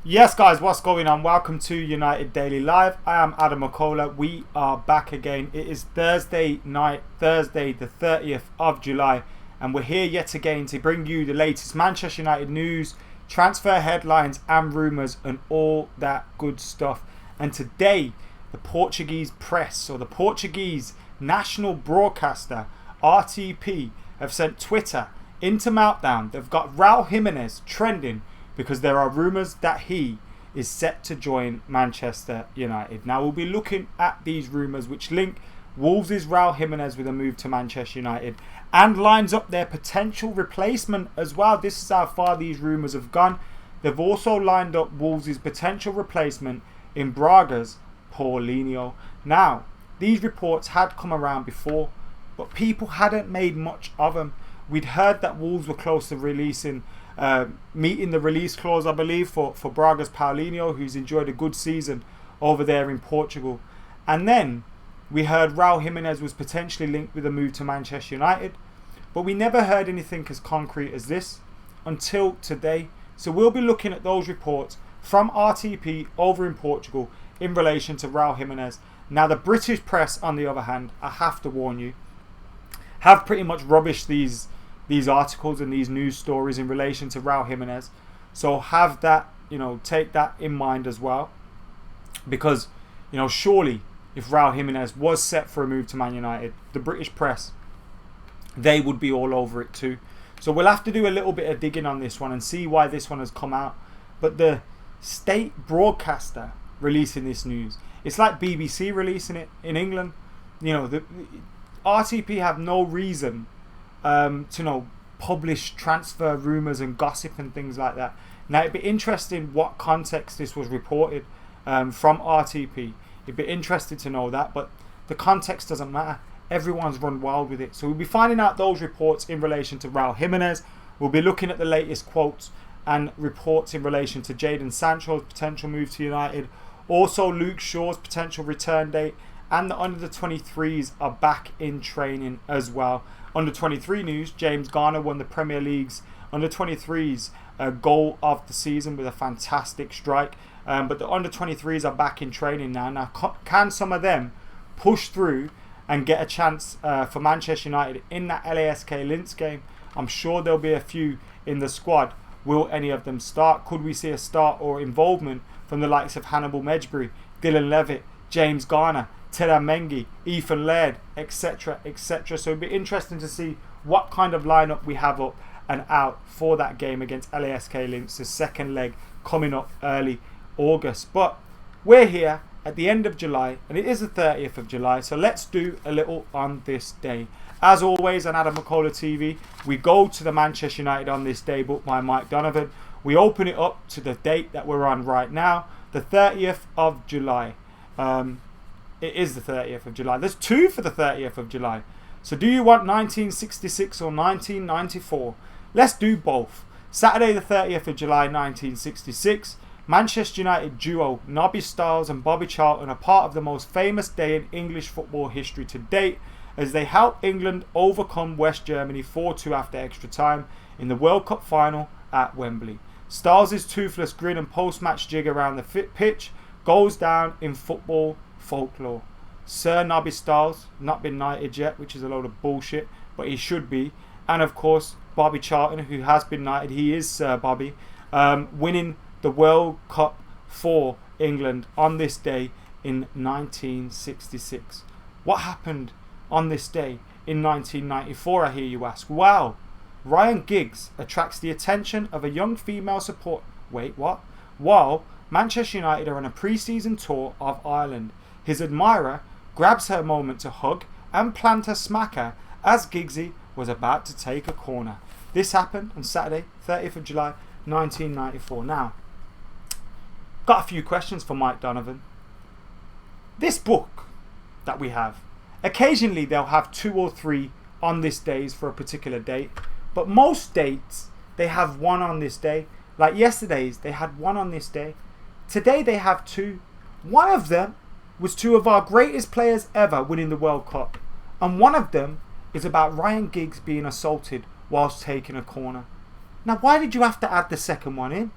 Yes, guys, what's going on? Welcome to United Daily Live. I am AdamMcKola. We are back again. It is Thursday night, Thursday the 30th of July, and we're here yet again to bring you the latest Manchester United news, transfer headlines and rumours and all that good stuff. And today, the Portuguese press, or the Portuguese national broadcaster, RTP, have sent Twitter into meltdown. They've got Raul Jimenez trending because there are rumours that he is set to join Manchester United. Now we'll be looking at these rumours which link Wolves' Raul Jimenez with a move to Manchester United and lines up their potential replacement as well. This is how far these rumours have gone. They've also lined up Wolves' potential replacement in Braga's Paulinho. Now, these reports had come around before, but people hadn't made much of them. We'd heard that Wolves were close to meeting the release clause, I believe, for Braga's Paulinho, who's enjoyed a good season over there in Portugal. And then we heard Raul Jimenez was potentially linked with a move to Manchester United, but we never heard anything as concrete as this until today. So we'll be looking at those reports from RTP over in Portugal in relation to Raul Jimenez. Now the British press, on the other hand, I have to warn you, have pretty much rubbished these articles and these news stories in relation to Raul Jimenez. So have that, take that in mind as well. Because, surely if Raul Jimenez was set for a move to Man United, the British press, they would be all over it too. So we'll have to do a little bit of digging on this one and see why this one has come out. But the state broadcaster releasing this news, it's like BBC releasing it in England. The RTP have no reason to publish transfer rumours and gossip and things like that. Now it'd be interesting what context this was reported from RTP. It'd be interesting to know that, but the context doesn't matter. Everyone's run wild with it. So we'll be finding out those reports in relation to Raul Jimenez. We'll be looking at the latest quotes and reports in relation to Jadon Sancho's potential move to United. Also Luke Shaw's potential return date, and the under-23s are back in training as well. Under-23 news, James Garner won the Premier League's under-23s goal of the season with a fantastic strike. But the under-23s are back in training now. Now, can some of them push through and get a chance for Manchester United in that LASK Linz game? I'm sure there'll be a few in the squad. Will any of them start? Could we see a start or involvement from the likes of Hannibal Mejbri, Dylan Levitt, James Garner, Tielemans Mengi, Ethan Laird, etc, etc. So it'd be interesting to see what kind of lineup we have up and out for that game against LASK Linz, the second leg coming up early August. But we're here at the end of July, and it is the 30th of July, so let's do a little on this day. As always on AdamMcKola TV, we go to the Manchester United on this day book by Mike Donovan. We open it up to the date that we're on right now, the 30th of July. It is the 30th of July. There's two for the 30th of July. So do you want 1966 or 1994? Let's do both. Saturday the 30th of July 1966, Manchester United duo Nobby Stiles and Bobby Charlton are part of the most famous day in English football history to date, as they helped England overcome West Germany 4-2 after extra time in the World Cup final at Wembley. Stiles' toothless grin and post-match jig around the pitch goes down in football folklore. Sir Nobby Stiles, not been knighted yet, which is a load of bullshit, but he should be. And of course, Bobby Charlton, who has been knighted, he is Sir Bobby, winning the World Cup for England on this day in 1966. What happened on this day in 1994, I hear you ask? Wow, Ryan Giggs attracts the attention of a young female support. Wait, what? While Manchester United are on a pre-season tour of Ireland, his admirer grabs her moment to hug and plant a smacker as Giggsy was about to take a corner. This happened on Saturday, 30th of July, 1994. Now, got a few questions for Mike Donovan. This book that we have, occasionally they'll have 2 or 3 on this days for a particular date, but most dates they have 1 on this day. Like yesterday's, they had 1 on this day. Today they have 2. One of them was 2 of our greatest players ever winning the World Cup, and one of them is about Ryan Giggs being assaulted whilst taking a corner. Now, why did you have to add the second one in?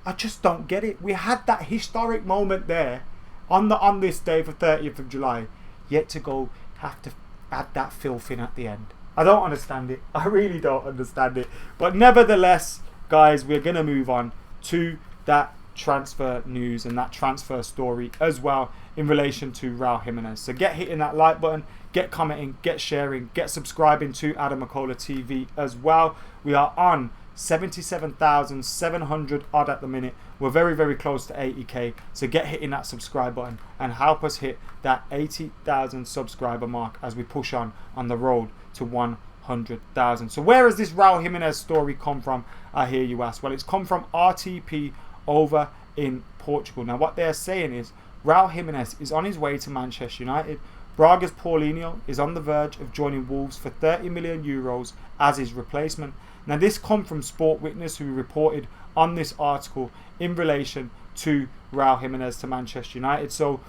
I just don't get it. We had that historic moment there on this day for 30th of July, yet to go have to add that filth in at the end. I don't understand it. I really don't understand it. But nevertheless, guys, we're going to move on to that transfer news and that transfer story as well in relation to Raul Jimenez. So get hitting that like button, get commenting, get sharing, get subscribing to AdamMcKola TV as well. We are on 77,700 odd at the minute. We're very, very close to 80k. So get hitting that subscribe button and help us hit that 80,000 subscriber mark as we push on the road to 100,000. So where has this Raul Jimenez story come from, I hear you ask? Well, it's come from RTP over in Portugal. Now what they're saying is Raul Jimenez is on his way to Manchester United. Braga's Paulinho is on the verge of joining Wolves for 30 million euros as his replacement. Now this come from Sport Witness, who reported on this article in relation to Raul Jimenez to Manchester United. So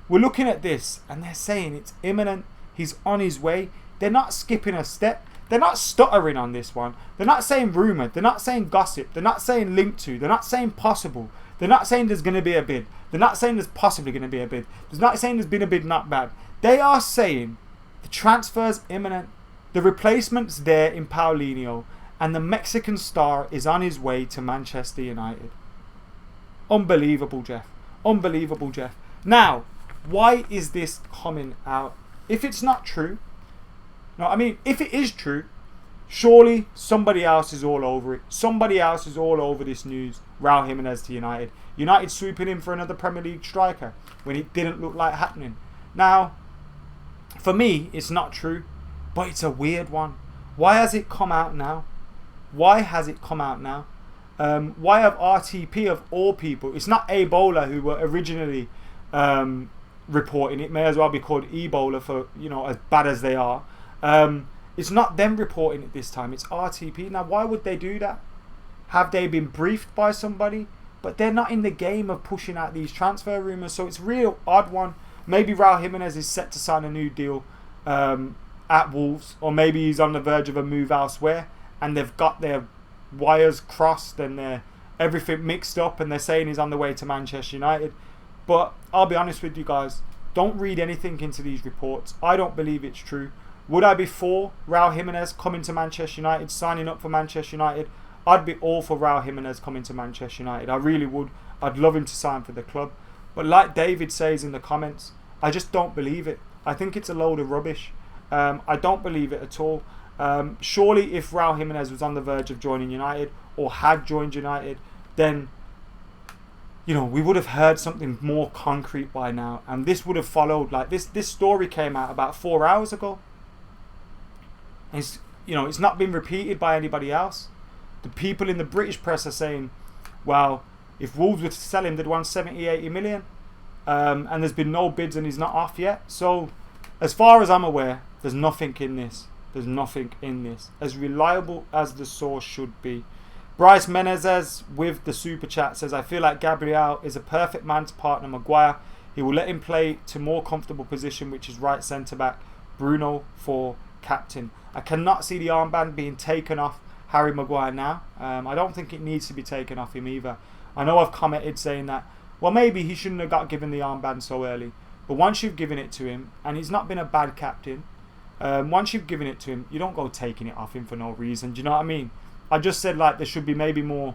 we're looking at this and they're saying it's imminent. He's on his way. They're not skipping a step. They're not stuttering on this one. They're not saying rumoured. They're not saying gossip. They're not saying linked to. They're not saying possible. They're not saying there's going to be a bid. They're not saying there's possibly going to be a bid. They're not saying there's been a bid not bad. They are saying the transfer's imminent. The replacement's there in Paulinho. And the Mexican star is on his way to Manchester United. Unbelievable, Jeff. Unbelievable, Jeff. Now, why is this coming out? If it's not true, no, I mean, if it is true, surely somebody else is all over it. Somebody else is all over this news. Raul Jimenez to United. United swooping in for another Premier League striker when it didn't look like happening. Now, for me, it's not true, but it's a weird one. Why has it come out now? Why has it come out now? Why have RTP of all people? It's not Ebola who were originally reporting. It may as well be called Ebola for, you know, as bad as they are. It's not them reporting it this time. It's RTP. Now, why would they do that? Have they been briefed by somebody? But they're not in the game of pushing out these transfer rumours. So it's a real odd one. Maybe Raul Jimenez is set to sign a new deal at Wolves. Or maybe he's on the verge of a move elsewhere. And they've got their wires crossed and their everything mixed up. And they're saying he's on the way to Manchester United. But I'll be honest with you guys. Don't read anything into these reports. I don't believe it's true. Would I be for Raul Jimenez coming to Manchester United, signing up for Manchester United? I'd be all for Raul Jimenez coming to Manchester United. I really would. I'd love him to sign for the club. But like David says in the comments, I just don't believe it. I think it's a load of rubbish. I don't believe it at all. Surely if Raul Jimenez was on the verge of joining United or had joined United, then, you know, we would have heard something more concrete by now. And this would have followed. Like this story came out about 4 hours ago. It's, you know, it's not been repeated by anybody else. The people in the British press are saying, well, if Wolves were to sell him, they'd want 70-80 million. And there's been no bids and he's not off yet. So as far as I'm aware, there's nothing in this. There's nothing in this. As reliable as the source should be. Bryce Menezes with the super chat says, I feel like Gabriel is a perfect man to partner Maguire. He will let him play to more comfortable position, which is right centre back. Bruno for captain. I cannot see the armband being taken off Harry Maguire now. I don't think it needs to be taken off him either. I know I've commented saying that, well, maybe he shouldn't have got given the armband so early. But once you've given it to him, and he's not been a bad captain, once you've given it to him, you don't go taking it off him for no reason. Do you know what I mean? I just said like there should be maybe more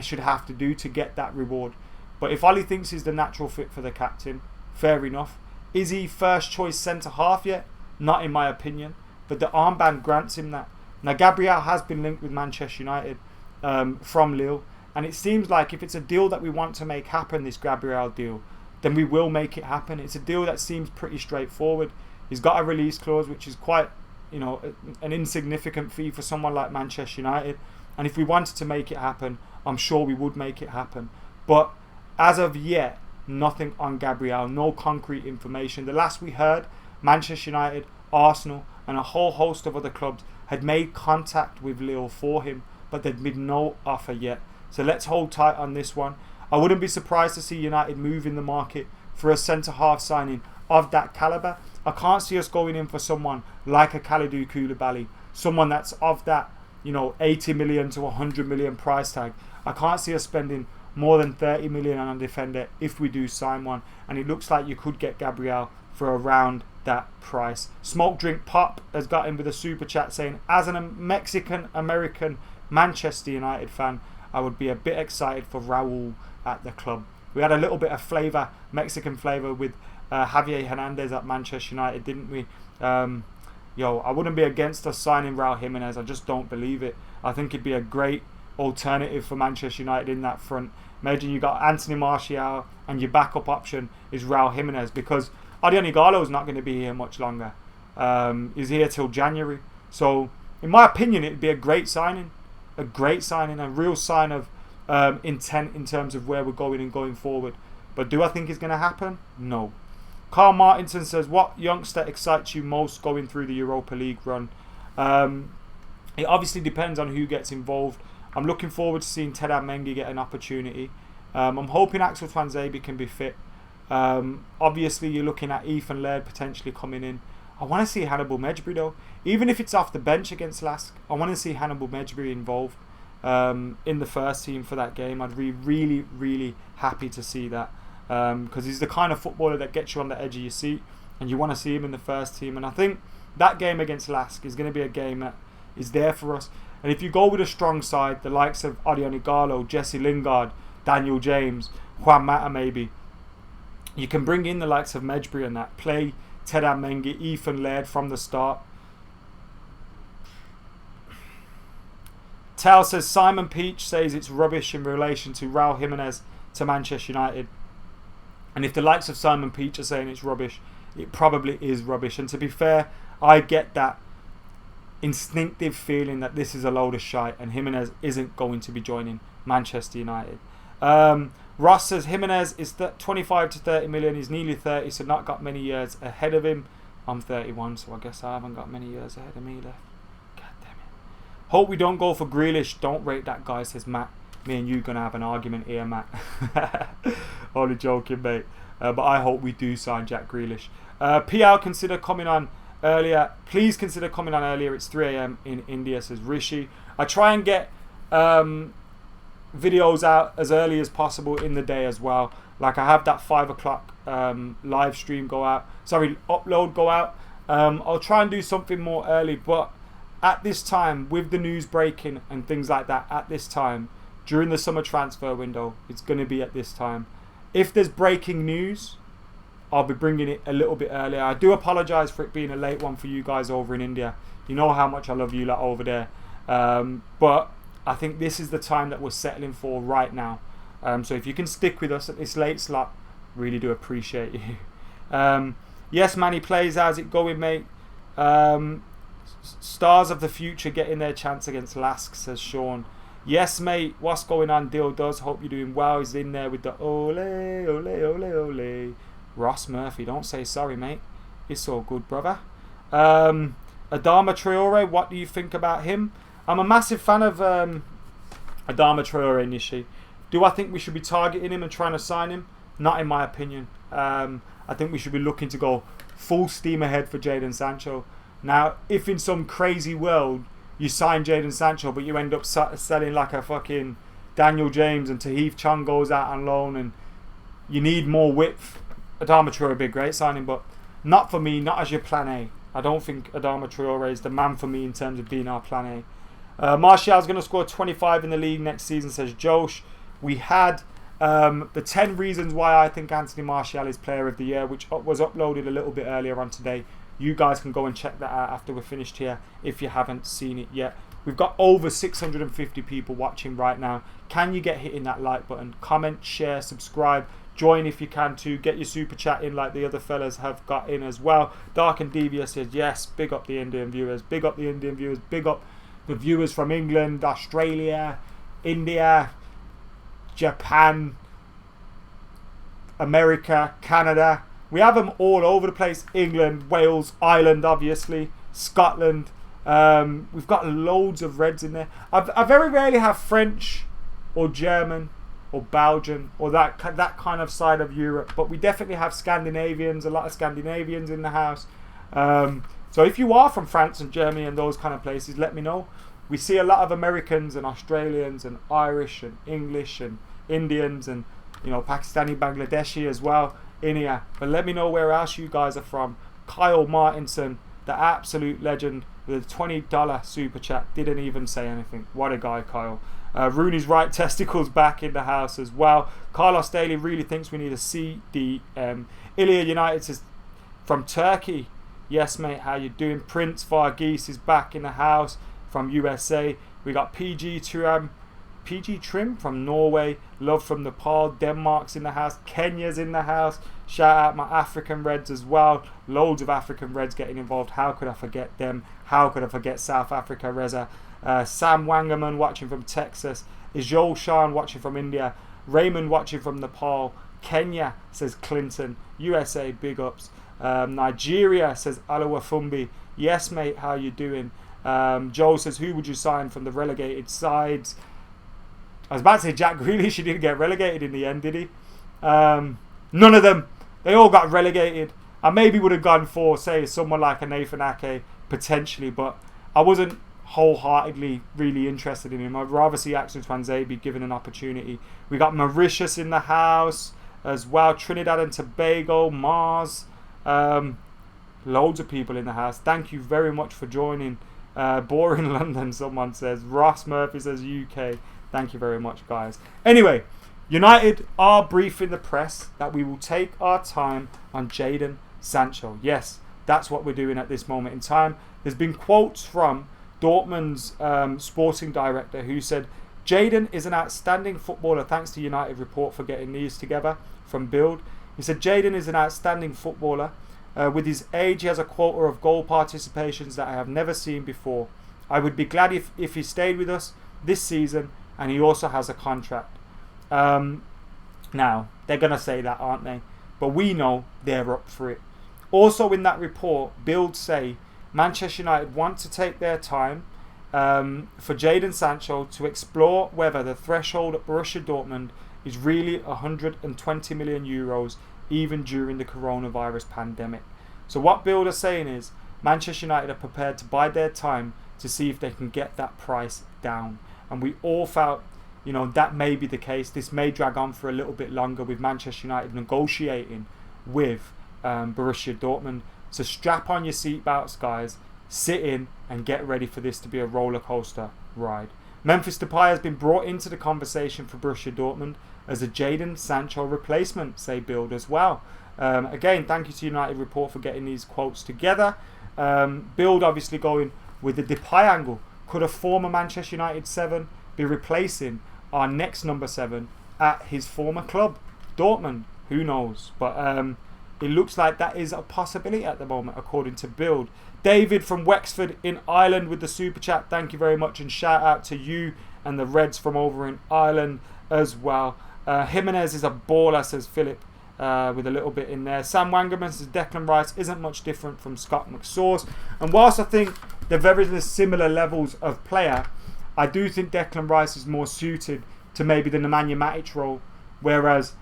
should have to do to get that reward. But if Ollie thinks he's the natural fit for the captain, fair enough. Is he first choice centre half yet? Not in my opinion. But the armband grants him that. Now Gabriel has been linked with Manchester United from Lille. And it seems like if it's a deal that we want to make happen, this Gabriel deal, then we will make it happen. It's a deal that seems pretty straightforward. He's got a release clause, which is quite, you know, an insignificant fee for someone like Manchester United. And if we wanted to make it happen, I'm sure we would make it happen. But as of yet, nothing on Gabriel, no concrete information. The last we heard, Manchester United, Arsenal, and a whole host of other clubs had made contact with Lille for him, but there'd been no offer yet. So let's hold tight on this one. I wouldn't be surprised to see United move in the market for a centre-half signing of that calibre. I can't see us going in for someone like a Kalidou Koulibaly, someone that's of that, you know, 80 million to 100 million price tag. I can't see us spending more than 30 million on a defender if we do sign one, and it looks like you could get Gabriel for around that price. Smoke Drink Pop has got in with a super chat saying, as a Mexican American Manchester United fan, I would be a bit excited for Raul at the club. We had a little bit of flavour, Mexican flavour, with Javier Hernandez at Manchester United, didn't we? I wouldn't be against us signing Raul Jimenez. I just don't believe it. I think it'd be a great alternative for Manchester United in that front. Imagine you got Anthony Martial and your backup option is Raul Jimenez, because Jadon Sancho's not going to be here much longer. He's here till January. So, in my opinion, it'd be a great signing. A real sign of intent in terms of where we're going and going forward. But do I think it's going to happen? No. Carl Martinson says, what youngster excites you most going through the Europa League run? It obviously depends on who gets involved. I'm looking forward to seeing Ted Mengi get an opportunity. I'm hoping Axel Tuanzebe can be fit. Obviously, you're looking at Ethan Laird potentially coming in. I want to see Hannibal Mejbri though. Even if it's off the bench against Lask, I want to see Hannibal Mejbri involved in the first team for that game. I'd be really, really happy to see that. Because he's the kind of footballer that gets you on the edge of your seat, and you want to see him in the first team. And I think that game against Lask is going to be a game that is there for us. And if you go with a strong side, the likes of Odion Igalo, Jesse Lingard, Daniel James, Juan Mata maybe, you can bring in the likes of Mejbri and that. Play Ted Mengi, Ethan Laird from the start. Tal says, Simon Peach says it's rubbish in relation to Raul Jimenez to Manchester United. And if the likes of Simon Peach are saying it's rubbish, it probably is rubbish. And to be fair, I get that instinctive feeling that this is a load of shite and Jimenez isn't going to be joining Manchester United. Ross says Jimenez is 25 to 30 million. He's nearly 30, so not got many years ahead of him. I'm 31, so I guess I haven't got many years ahead of me left. God damn it. Hope we don't go for Grealish. Don't rate that guy, says Matt. Me and you going to have an argument here, Matt. Only joking, mate. But I hope we do sign Jack Grealish. PL, consider coming on earlier. Please consider coming on earlier. It's 3 a.m. in India, says Rishi. I try and get videos out as early as possible in the day as well. Like I have that 5 o'clock live stream upload go out. I'll try and do something more early. But at this time, with the news breaking and things like that, at this time, during the summer transfer window, it's going to be at this time. If there's breaking news, I'll be bringing it a little bit earlier. I do apologise for it being a late one for you guys over in India. You know how much I love you lot over there. But I think this is the time that we're settling for right now. So if you can stick with us at this late slot, really do appreciate you. Yes, Manny plays. How's it going, mate? Stars of the future getting their chance against Lask, says Sean. Yes, mate. What's going on? Dill does. Hope you're doing well. He's in there with the ole, ole, ole, ole. Ross Murphy. Don't say sorry, mate. It's all good, brother. Adama Traore. What do you think about him? I'm a massive fan of Adama Traore, Nishi. Do I think we should be targeting him and trying to sign him? Not in my opinion. I think we should be looking to go full steam ahead for Jadon Sancho. Now, if in some crazy world you sign Jadon Sancho, but you end up selling like a fucking Daniel James and Tahith Chong goes out on loan and you need more width, Adama Traore would be a great signing, but not for me, not as your plan A. I don't think Adama Traore is the man for me in terms of being our plan A. Martial's going to score 25 in the league next season, says Josh. We had the 10 reasons why I think Anthony Martial is player of the year, which was uploaded a little bit earlier on today. You guys can go and check that out after we're finished here if you haven't seen it yet. We've got over 650 people watching right now. Can you get hitting that like button? Comment, share, subscribe. Join if you can too. Get your super chat in like the other fellas have got in as well. Dark and Devious says yes. Big up the Indian viewers. Big up the Indian viewers. Big up the viewers from England, Australia, India, Japan, America, Canada. We have them all over the place. England, Wales, Ireland, obviously, Scotland. We've got loads of Reds in there. I very rarely have French or German or Belgian or that kind of side of Europe. But we definitely have Scandinavians, a lot of Scandinavians in the house. So if you are from France and Germany and those kind of places, let me know. we see a lot of Americans and Australians and Irish and English and Indians and, you know, Pakistani, Bangladeshi as well in here. But let me know where else you guys are from. Kyle Martinson, the absolute legend, with a $20 super chat, didn't even say anything. What a guy, Kyle. Rooney's right testicles back in the house as well. Carlos Daly really thinks we need a CDM. Ilya United says, from Turkey. Yes, mate, how you doing? Prince Varghese is back in the house from USA. We got PG Trim from Norway. Love from Nepal. Denmark's in the house. Kenya's in the house. Shout out my African Reds as well. Loads of African Reds getting involved. How could I forget them? How could I forget South Africa, Reza? Sam Wangerman watching from Texas. Ijol Shan watching from India. Raymond watching from Nepal. Kenya, says Clinton. USA, big ups. Nigeria, says Alawafumbi. Yes, mate, how you doing? Joe says, who would you sign from the relegated sides? I was about to say Jack Grealish. He didn't get relegated in the end, did he? None of them. They all got relegated. I maybe would have gone for, say, someone like a Nathan Ake, potentially, but I wasn't wholeheartedly really interested in him. I'd rather see Axel Twanzebe be given an opportunity. We got Mauritius in the house as well. Trinidad and Tobago, Mars. Loads of people in the house. Thank you very much for joining. Boring London, someone says. Ross Murphy says UK. Thank you very much, guys. Anyway, United are briefing the press that we will take our time on Jadon Sancho. Yes, that's what we're doing at this moment in time. There's been quotes from Dortmund's sporting director who said, Jadon is an outstanding footballer, thanks to United Report for getting these together from Bild. He said, Jadon is an outstanding footballer. With his age, he has a quota of goal participations that I have never seen before. I would be glad if he stayed with us this season, and he also has a contract. Now, they're going to say that, aren't they? But we know they're up for it. Also in that report, Bild say Manchester United want to take their time for Jadon Sancho to explore whether the threshold at Borussia Dortmund is really 120 million euros even during the coronavirus pandemic. So what Bild are saying is Manchester United are prepared to buy their time to see if they can get that price down. And we all felt, you know, that may be the case. This may drag on for a little bit longer with Manchester United negotiating with Borussia Dortmund. So strap on your seatbelts, guys. Sit in and get ready for this to be a roller coaster ride. Memphis Depay has been brought into the conversation for Borussia Dortmund as a Jadon Sancho replacement, say Bild as well. Again, thank you to United Report for getting these quotes together. Bild obviously going with the Depay angle. Could a former Manchester United 7 be replacing our next number 7 at his former club, Dortmund? Who knows? But it looks like that is a possibility at the moment, according to Bild. David from Wexford in Ireland with the super chat. Thank you very much, and shout out to you and the Reds from over in Ireland as well. Jimenez is a baller, says Philip, with a little bit in there. Sam Wangerman says Declan Rice isn't much different from Scott McSauce. And whilst I think they're very similar levels of player, I do think Declan Rice is more suited to maybe the Nemanja Matic role, whereas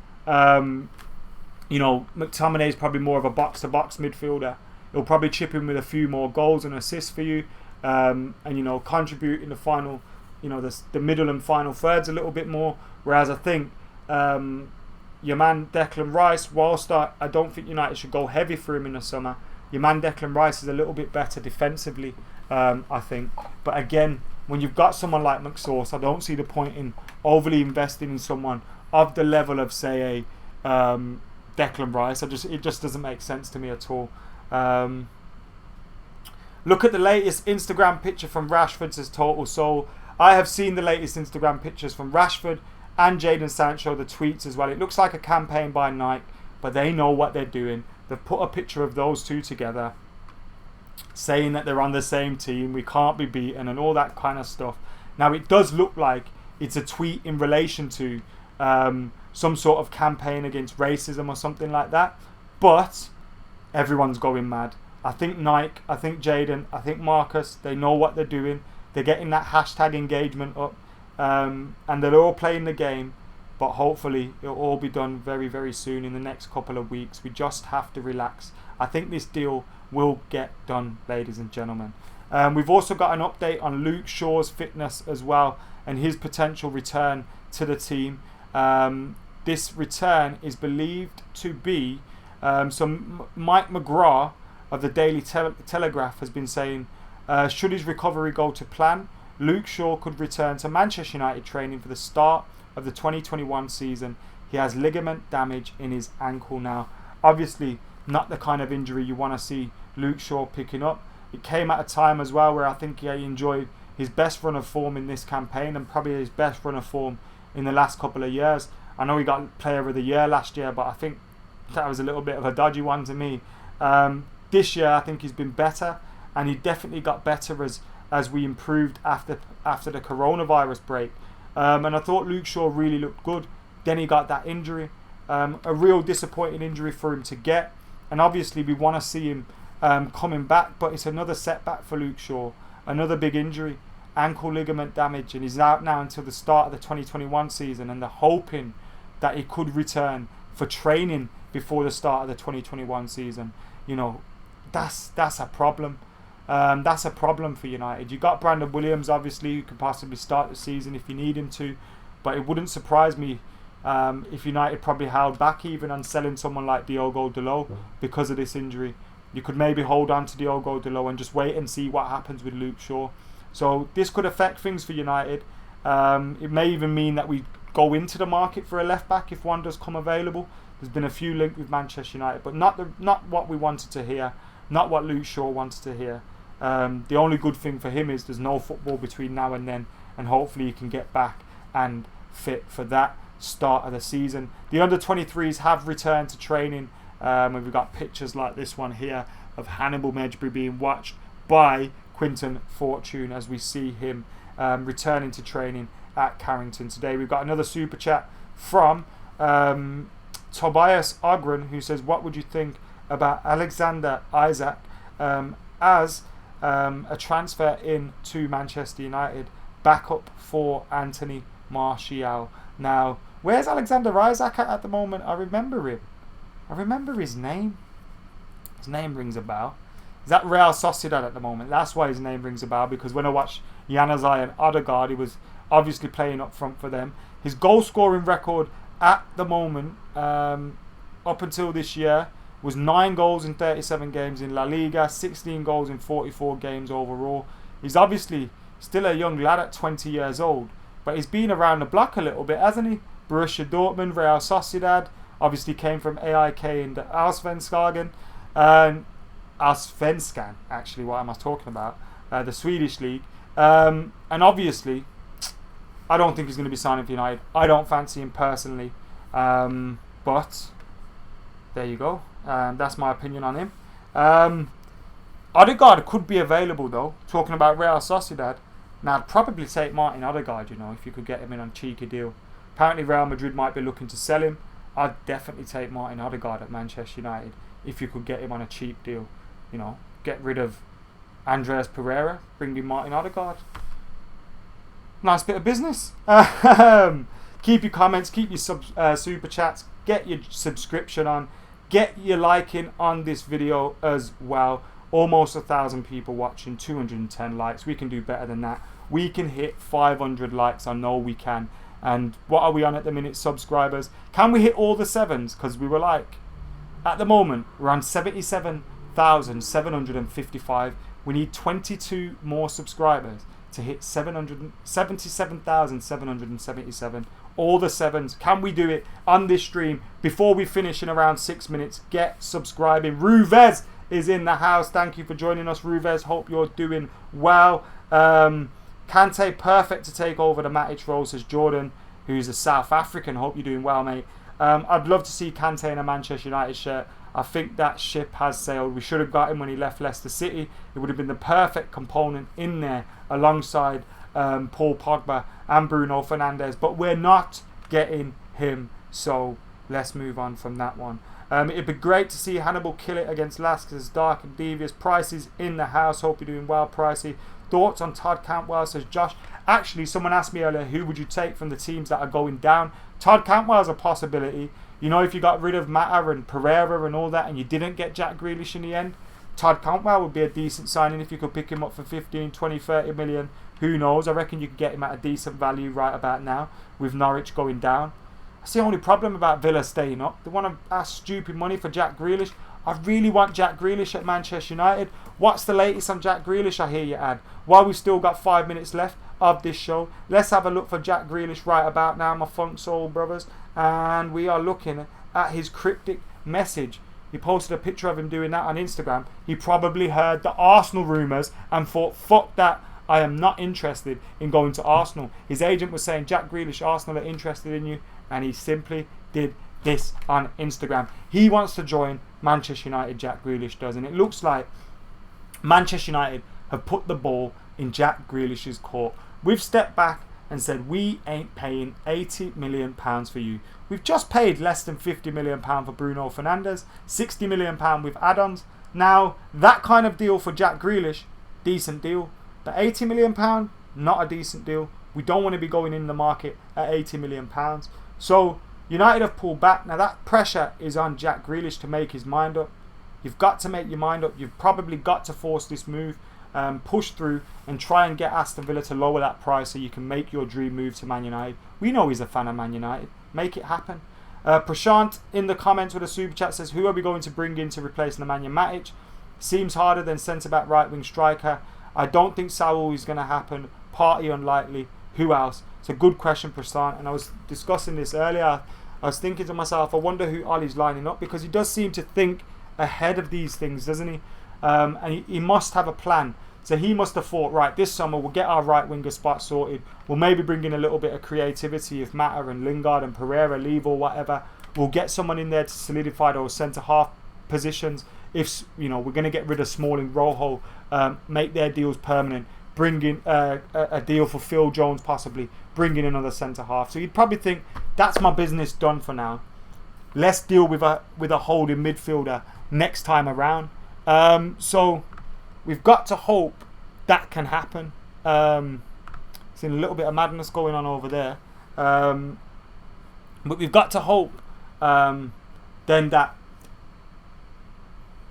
you know, McTominay is probably more of a box-to-box midfielder. He'll probably chip in with a few more goals and assists for you, and you know, contribute in the final, you know, the middle and final thirds a little bit more. Whereas I think your man Declan Rice, whilst I don't think United should go heavy for him in the summer, your man Declan Rice is a little bit better defensively, I think. But again, when you've got someone like McSauce, I don't see the point in overly investing in someone of the level of, say, a Declan Rice. It just doesn't make sense to me at all. Look at the latest Instagram picture from Rashford, says Total Soul. I have seen the latest Instagram pictures from Rashford and Jadon Sancho, the tweets as well. It looks like a campaign by Nike, but they know what they're doing. They've put a picture of those two together, saying that they're on the same team, we can't be beaten, and all that kind of stuff. Now, it does look like it's a tweet in relation to some sort of campaign against racism or something like that, but everyone's going mad. I think Nike, I think Jadon, I think Marcus, they know what they're doing. They're getting that hashtag engagement up, and they're all playing the game, but hopefully it'll all be done very, very soon in the next couple of weeks. We just have to relax. I think this deal will get done, ladies and gentlemen. We've also got an update on Luke Shaw's fitness as well and his potential return to the team. This return is believed to be Mike McGraw of the Daily Telegraph has been saying, should his recovery go to plan, Luke Shaw could return to Manchester United training for the start of the 2021 season. He has ligament damage in his ankle now. Obviously, not the kind of injury you want to see Luke Shaw picking up. It came at a time as well where I think he enjoyed his best run of form in this campaign and probably his best run of form in the last couple of years. I know he got Player of the Year last year, but I think that was a little bit of a dodgy one to me. This year, I think he's been better, and he definitely got better as we improved after the coronavirus break. And I thought Luke Shaw really looked good. Then he got that injury, a real disappointing injury for him to get. And obviously, we want to see him coming back, but it's another setback for Luke Shaw, another big injury, ankle ligament damage, and he's out now until the start of the 2021 season. And they're hoping that he could return for training before the start of the 2021 season. You know, that's a problem. That's a problem for United. You got Brandon Williams, obviously, who could possibly start the season if you need him to, but it wouldn't surprise me if United probably held back even on selling someone like Diogo Dalot because of this injury. You could maybe hold on to Diogo Dalot and just wait and see what happens with Luke Shaw. So this could affect things for United. It may even mean that we go into the market for a left back if one does come available. There's been a few linked with Manchester United, but not what we wanted to hear, not what Luke Shaw wanted to hear. The only good thing for him is there's no football between now and then, and hopefully he can get back and fit for that start of the season. The under-23s have returned to training. We've got pictures like this one here of Hannibal Mejbri being watched by Quinton Fortune as we see him returning to training at Carrington today. We've got another super chat from Tobias Ogren, who says, what would you think about Alexander Isak as a transfer in to Manchester United, backup for Anthony Martial? Now, where's Alexander Isak at the moment? I remember him. I remember his name. His name rings a bell. He's at Real Sociedad at the moment. That's why his name rings a bell, because when I watched Januzaj and Odegaard, he was obviously playing up front for them. His goal scoring record at the moment, up until this year, was 9 goals in 37 games in La Liga, 16 goals in 44 games overall. He's obviously still a young lad at 20 years old, but he's been around the block a little bit, hasn't he? Borussia Dortmund, Real Sociedad, obviously came from AIK and Allsvenskan, Allsvenskan, actually, what am I talking about? The Swedish league. And obviously, I don't think he's going to be signing for United. I don't fancy him personally, but there you go. That's my opinion on him. Odegaard could be available though. Talking about Real Sociedad, now I'd probably take Martin Odegaard, you know, if you could get him in on a cheeky deal. Apparently Real Madrid might be looking to sell him. I'd definitely take Martin Odegaard at Manchester United if you could get him on a cheap deal. You know, get rid of Andreas Pereira, bring in Martin Odegaard. Nice bit of business. Keep your comments, keep your super chats, get your subscription on, get your liking on this video as well. Almost 1,000 people watching, 210 likes. We can do better than that. We can hit 500 likes. I know we can. And what are we on at the minute, subscribers? Can we hit all the 7s? Because we were like, at the moment, we're on 77,755. We need 22 more subscribers to hit 77,777. All the 7s. Can we do it on this stream before we finish in around 6 minutes? Get subscribing. Ruvez is in the house. Thank you for joining us, Ruvez. Hope you're doing well. Kante, perfect to take over the Matic role, says Jordan, who's a South African. Hope you're doing well, mate. I'd love to see Kante in a Manchester United shirt. I think that ship has sailed. We should have got him when he left Leicester City. It would have been the perfect component in there alongside Paul Pogba and Bruno Fernandes. But we're not getting him, so let's move on from that one. It'd be great to see Hannibal kill it against Lascaux, dark and devious. Price's in the house. Hope you're doing well, Pricey. Thoughts on Todd Cantwell, says Josh. Actually, someone asked me earlier, who would you take from the teams that are going down? Todd Cantwell's a possibility. You know, if you got rid of Mata and Pereira and all that and you didn't get Jack Grealish in the end, Todd Cantwell would be a decent signing if you could pick him up for 15, 20, 30 million. Who knows? I reckon you could get him at a decent value right about now with Norwich going down. That's the only problem about Villa staying up. They want to ask stupid money for Jack Grealish. I really want Jack Grealish at Manchester United. What's the latest on Jack Grealish, I hear you add? While we've still got 5 minutes left of this show, let's have a look for Jack Grealish right about now, my funk soul brothers. And we are looking at his cryptic message. He posted a picture of him doing that on Instagram. He probably heard the Arsenal rumours and thought, fuck that, I am not interested in going to Arsenal. His agent was saying, Jack Grealish, Arsenal are interested in you. And he simply did this on Instagram. He wants to join Manchester United, Jack Grealish does. And it looks like Manchester United have put the ball in Jack Grealish's court. We've stepped back and said, we ain't paying £80 million for you. We've just paid less than £50 million for Bruno Fernandes, £60 million with add-ons. Now, that kind of deal for Jack Grealish, decent deal. But £80 million, not a decent deal. We don't want to be going in the market at £80 million. So, United have pulled back. Now, that pressure is on Jack Grealish to make his mind up. You've got to make your mind up. You've probably got to force this move, push through and try and get Aston Villa to lower that price so you can make your dream move to Man United. We know he's a fan of Man United. Make it happen. Prashant in the comments with a super chat says, who are we going to bring in to replace Nemanja Matic? Seems harder than centre-back right-wing striker. I don't think Saul is going to happen. Partey unlikely. Who else? It's a good question, Prashant. And I was discussing this earlier. I was thinking to myself, I wonder who Ollie's lining up, because he does seem to think ahead of these things, doesn't he? And he must have a plan. So he must have thought, right, this summer we'll get our right winger spot sorted. We'll maybe bring in a little bit of creativity if Mata and Lingard and Pereira leave or whatever. We'll get someone in there to solidify those centre-half positions. If, you know, we're going to get rid of Smalling, Rojo, make their deals permanent. Bring in a deal for Phil Jones possibly. Bring in another centre-half. So you'd probably think, that's my business done for now. Let's deal with a holding midfielder next time around. So we've got to hope that can happen. Seen a little bit of madness going on over there. But we've got to hope then that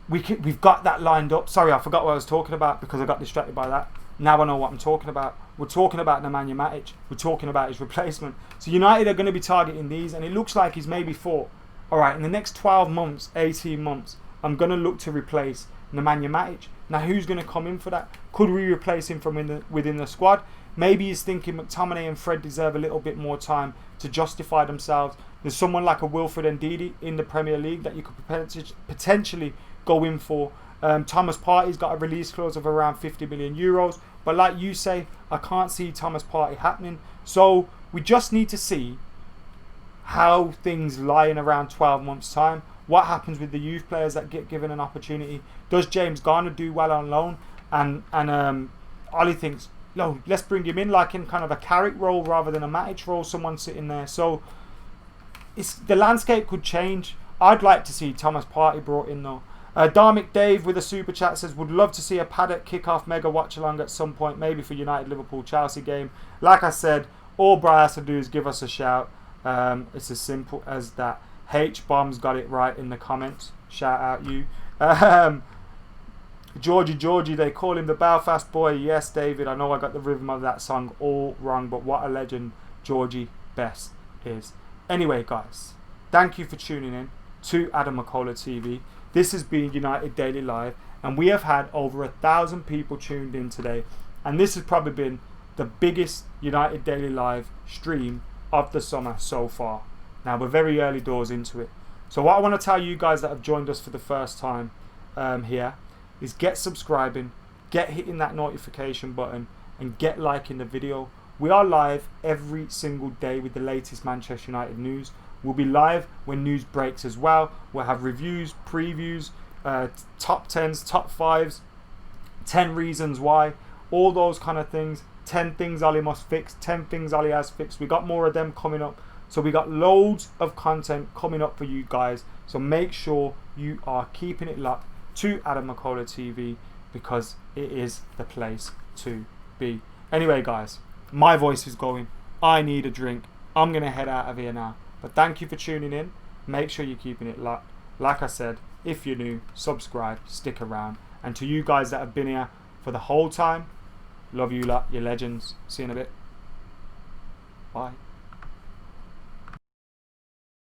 we've got that lined up. Sorry, I forgot what I was talking about because I got distracted by that. Now I know what I'm talking about. We're talking about Nemanja Matic. We're talking about his replacement. So United are going to be targeting these, and it looks like he's maybe thought, all right, in the next 12 months, 18 months, I'm going to look to replace Nemanja Matic. Now, who's going to come in for that? Could we replace him from within the squad? Maybe he's thinking McTominay and Fred deserve a little bit more time to justify themselves. There's someone like a Wilfred Ndidi in the Premier League that you could potentially go in for. Thomas Partey's got a release clause of around 50 million euros. But like you say, I can't see Thomas Partey happening. So we just need to see how things lie in around 12 months' time. What happens with the youth players that get given an opportunity? Does James Garner do well on loan? And Ollie thinks, no, let's bring him in like in kind of a Carrick role rather than a Matic role, someone sitting there. So the landscape could change. I'd like to see Thomas Partey brought in though. Darmic Dave with a super chat says, would love to see a Paddock kick-off mega watch-along at some point, maybe for United Liverpool Chelsea game. Like I said, all Brian has to do is give us a shout. It's as simple as that. H-Bomb's got it right in the comments. Shout out you. Georgie, they call him the Belfast boy. Yes, David, I know I got the rhythm of that song all wrong, but what a legend Georgie Best is. Anyway, guys, thank you for tuning in to AdamMcKola TV. This has been United Daily Live, and we have had over 1,000 people tuned in today, and this has probably been the biggest United Daily Live stream of the summer so far. Now, we're very early doors into it. So what I want to tell you guys that have joined us for the first time here is get subscribing, get hitting that notification button, and get liking the video. We are live every single day with the latest Manchester United news. We'll be live when news breaks as well. We'll have reviews, previews, top 10s, top 5s, 10 reasons why, all those kind of things. 10 things Ollie must fix, 10 things Ollie has fixed. We got more of them coming up. So we got loads of content coming up for you guys. So make sure you are keeping it locked to AdamMcKola TV because it is the place to be. Anyway, guys, my voice is going. I need a drink. I'm going to head out of here now. But thank you for tuning in. Make sure you're keeping it locked. Like I said, if you're new, subscribe, stick around, And to you guys that have been here for the whole time, love you lot, you're legends. See you in a bit. Bye.